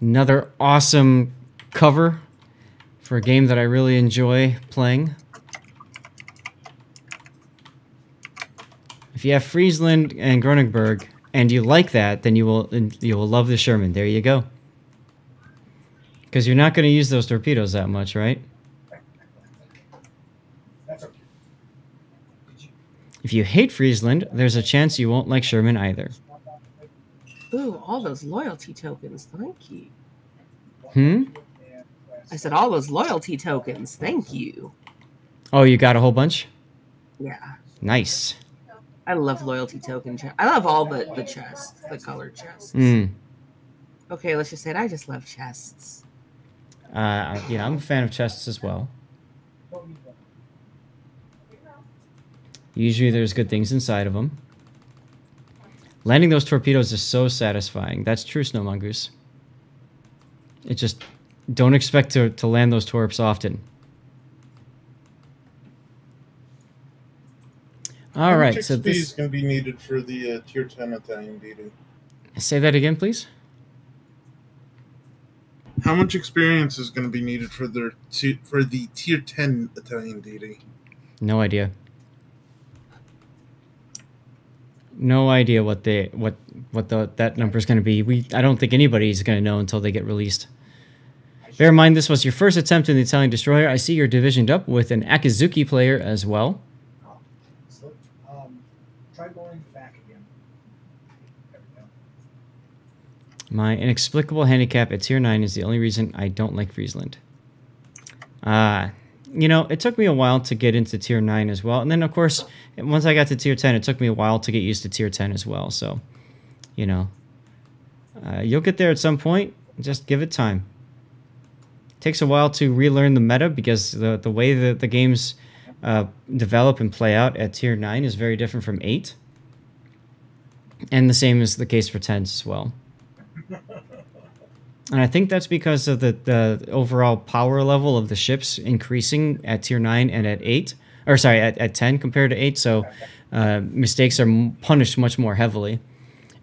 Another awesome cover for a game that I really enjoy playing. If you have Friesland and Grunenberg and you like that, then you will love the Sherman. There you go. Because you're not going to use those torpedoes that much, right? If you hate Friesland, there's a chance you won't like Sherman either. Ooh, all those loyalty tokens. Thank you. I said all those loyalty tokens. Thank you. Oh, you got a whole bunch? Yeah. Nice. I love loyalty token chests. I love all the chests, the colored chests. Okay, let's just say it. I just love chests. Yeah, I'm a fan of chests as well. Usually there's good things inside of them. Landing those torpedoes is so satisfying. That's true, Snow Mongoose. It just... Don't expect to land those torps often. All right, so this is going to be needed for the Tier 10 Italian DD. Say that again, please. How much experience is going to be needed for the Tier 10 Italian DD? No idea. No idea what that number is going to be. I don't think anybody's going to know until they get released. Bear in mind, this was your first attempt in the Italian destroyer. I see you're divisioned up with an Akizuki player as well. Try going back again. There we go. My inexplicable handicap at Tier 9 is the only reason I don't like Friesland. You know, it took me a while to get into Tier 9 as well. And then, of course, once I got to Tier 10, it took me a while to get used to Tier 10 as well. So, you know, you'll get there at some point. Just give it time. Takes a while to relearn the meta because the way that the games develop and play out at Tier 9 is very different from 8. And the same is the case for 10s as well. And I think that's because of the overall power level of the ships increasing at Tier 9 and at 8. Or sorry, at 10 compared to 8. So mistakes are punished much more heavily.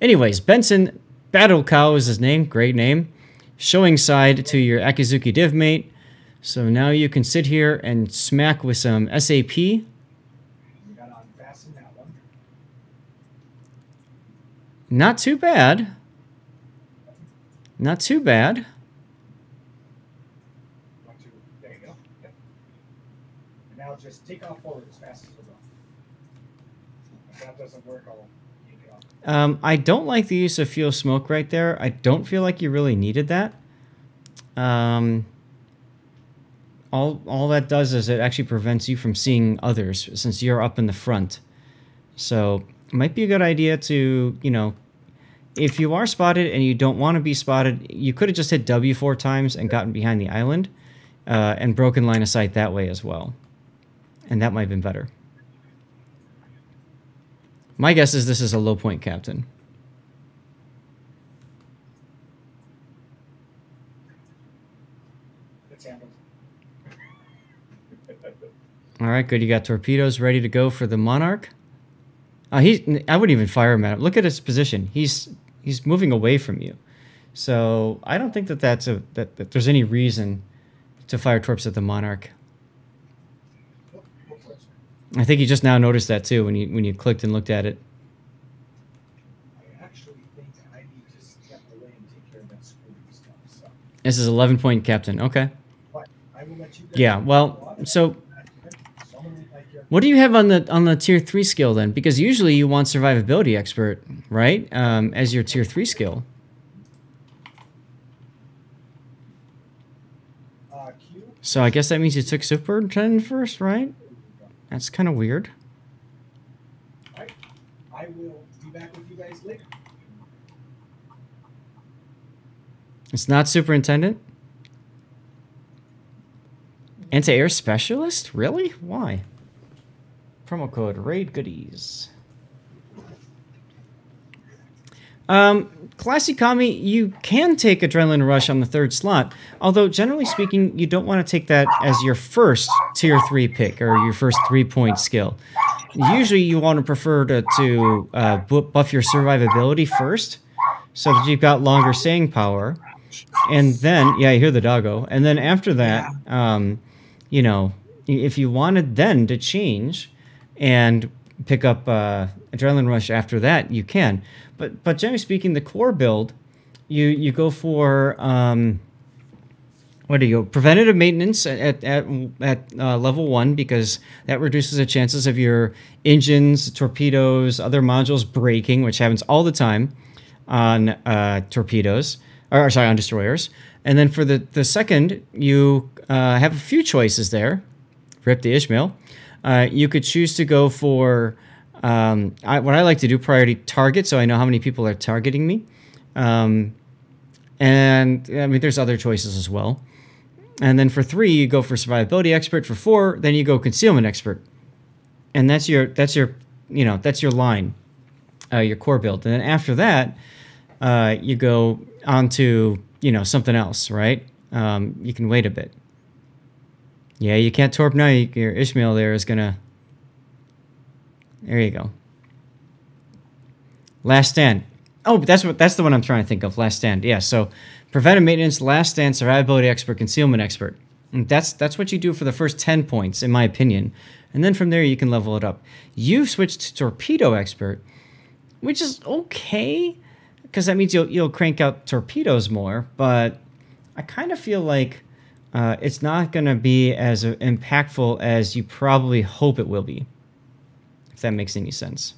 Anyways, Benson Battle Cow is his name. Great name. Showing side to your Akizuki div mate. So now you can sit here and smack with some SAP. You gotta unfasten that one. Not too bad. Not too bad. There you go. Yep. And now just take off forward as fast as you go. If that doesn't work, I'll take it off. I don't like the use of fuel smoke right there. I don't feel like you really needed that. All that does is it actually prevents you from seeing others since you're up in the front. So it might be a good idea to, you know, if you are spotted and you don't want to be spotted, you could have just hit W 4 times and gotten behind the island and broken line of sight that way as well. And that might have been better. My guess is this is a low point captain. It's handled. All right, good. You got torpedoes ready to go for the Monarch. I wouldn't even fire him at him. Look at his position. He's moving away from you. So I don't think that that there's any reason to fire torps at the Monarch. I think you just now noticed that too when you clicked and looked at it. I actually think I need to step away and take care of that screwy stuff. So. This is 11-point captain. Okay. But I will let you Yeah. Well, so what do you have on the Tier 3 skill then? Because usually you want survivability expert, right? As your Tier 3 skill. So I guess that means you took Superintendent first, right? That's kind of weird. All right. I will be back with you guys later. It's not Superintendent? Anti-air specialist? Really? Why? Promo code RAID goodies. Classy Kami, you can take Adrenaline Rush on the 3rd slot, although generally speaking, you don't want to take that as your first Tier 3 pick or your first 3-point skill. Usually you want to prefer to buff your survivability first so that you've got longer staying power. And then, yeah, you hear the doggo. And then after that, you know, if you wanted then to change and pick up Adrenaline Rush after that, you can. But generally speaking, the core build, you go for what do you go? Preventative maintenance at level 1, because that reduces the chances of your engines, torpedoes, other modules breaking, which happens all the time on torpedoes, or sorry, on destroyers. And then for the second, you have a few choices there. Rip the Ishmael. You could choose to go for what I like to do, priority target, so I know how many people are targeting me. And I mean, there's other choices as well. And then for 3, you go for survivability expert. For 4, then you go concealment expert. And that's your you know, that's your line, your core build. And then after that, you go on to, you know, something else, right? You can wait a bit. Yeah, you can't torp now. Your Ishmael there is gonna. There you go. Last stand. Oh, but that's the one I'm trying to think of. Last stand. Yeah. So, preventive maintenance, last stand, survivability expert, concealment expert. And that's what you do for the first 10 points, in my opinion. And then from there you can level it up. You've switched to torpedo expert, which is okay, because that means you'll crank out torpedoes more. But I kind of feel like it's not going to be as impactful as you probably hope it will be, if that makes any sense.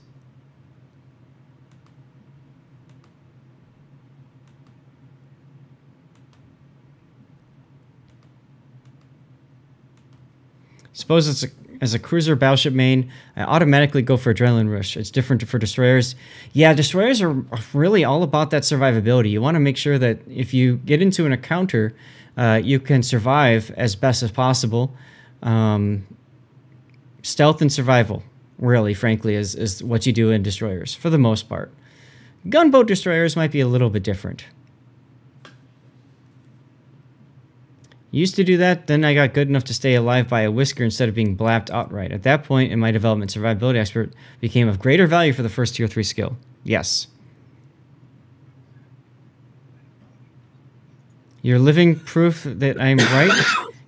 Suppose it's as a cruiser battleship main, I automatically go for Adrenaline Rush. It's different for destroyers. Yeah, destroyers are really all about that survivability. You want to make sure that if you get into an encounter, you can survive as best as possible. Stealth and survival, really, frankly, is what you do in destroyers, for the most part. Gunboat destroyers might be a little bit different. Used to do that, then I got good enough to stay alive by a whisker instead of being blapped outright. At that point in my development, survivability expert became of greater value for the first tier 3 skill. Yes. You're living proof that I'm right.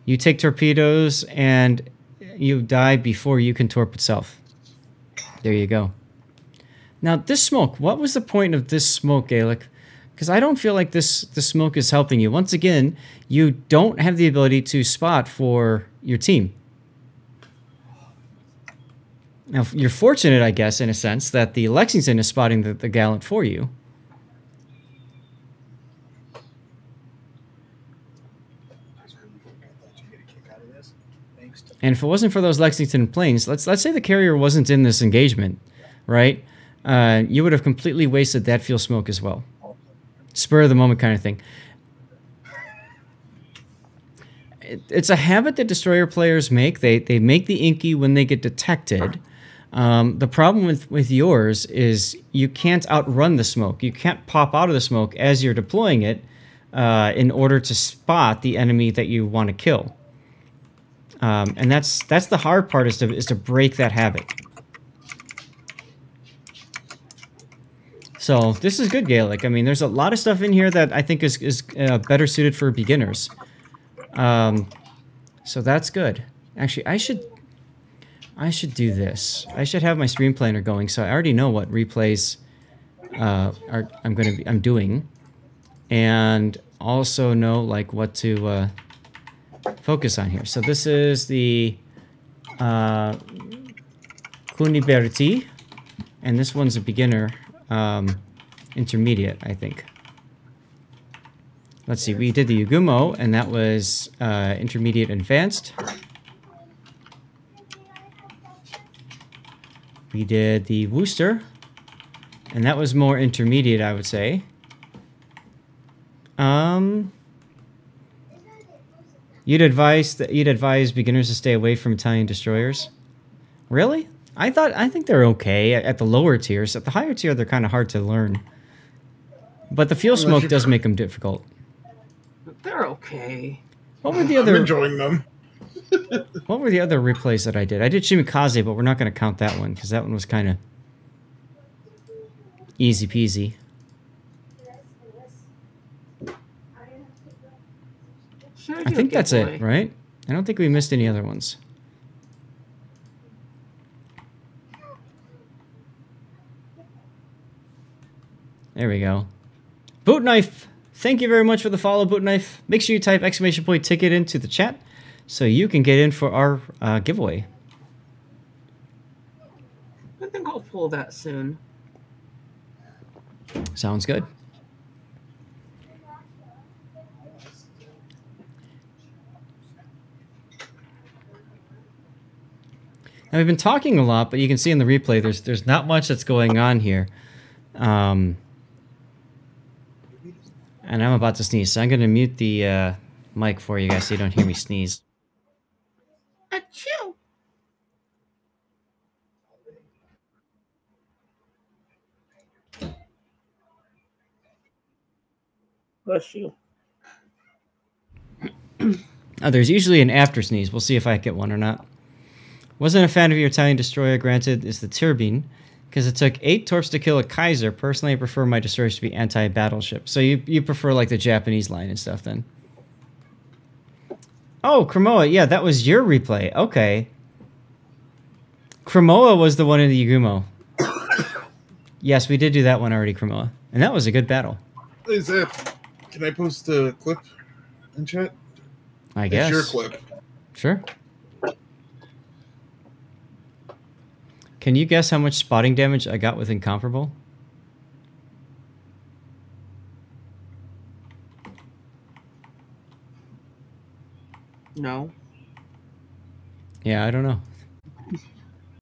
You take torpedoes and you die before you can torp itself. There you go. Now, this smoke, what was the point of this smoke, Gaelic? Because I don't feel like this smoke is helping you. Once again, you don't have the ability to spot for your team. Now, you're fortunate, I guess, in a sense, that the Lexington is spotting the Gallant for you. And if it wasn't for those Lexington planes, let's say the carrier wasn't in this engagement, right? You would have completely wasted that fuel smoke as well. Spur of the moment kind of thing. It's a habit that destroyer players make. They make the inky when they get detected. The problem with yours is you can't outrun the smoke. You can't pop out of the smoke as you're deploying it in order to spot the enemy that you want to kill. And that's the hard part, is to break that habit. So this is good, Gaelic. I mean, there's a lot of stuff in here that I think is better suited for beginners. So that's good. Actually, I should do this. I should have my stream planner going, so I already know what replays I'm doing, and also know like what to focus on here. So this is the Cuniberti, and this one's a beginner. Intermediate, I think. Let's see, we did the Yugumo, and that was intermediate advanced. We did the Worcester, and that was more intermediate, I would say. You'd advise beginners to stay away from Italian destroyers? Really? I think they're okay at the lower tiers. At the higher tier, they're kind of hard to learn. But the fuel smoke does make them difficult. They're okay. What were the other? I'm enjoying them. What were the other replays that I did? I did Shimikaze, but we're not going to count that one because that one was kind of easy peasy. Should I do a think that's giveaway? it, right? I don't think we missed any other ones. There we go. Boot Knife, thank you very much for the follow, Boot Knife. Make sure you type !ticket into the chat so you can get in for our giveaway. I think I'll pull that soon. Sounds good. Now we've been talking a lot, but you can see in the replay there's not much that's going on here. And I'm about to sneeze, so I'm going to mute the mic for you guys so you don't hear me sneeze. Achoo! Bless you. Oh, there's usually an after sneeze. We'll see if I get one or not. Wasn't a fan of your Italian destroyer, granted, is the turbine, because it took 8 torps to kill a Kaiser. Personally, I prefer my destroyers to be anti-battleship. So you prefer like the Japanese line and stuff then? Oh, Kramoa, yeah, that was your replay. Okay. Kramoa was the one in the Yagumo. Yes, we did do that one already, Kramoa. And that was a good battle. Is that? Can I post a clip in chat? I guess. It's your clip. Sure. Can you guess how much spotting damage I got with Incomparable? No. Yeah, I don't know.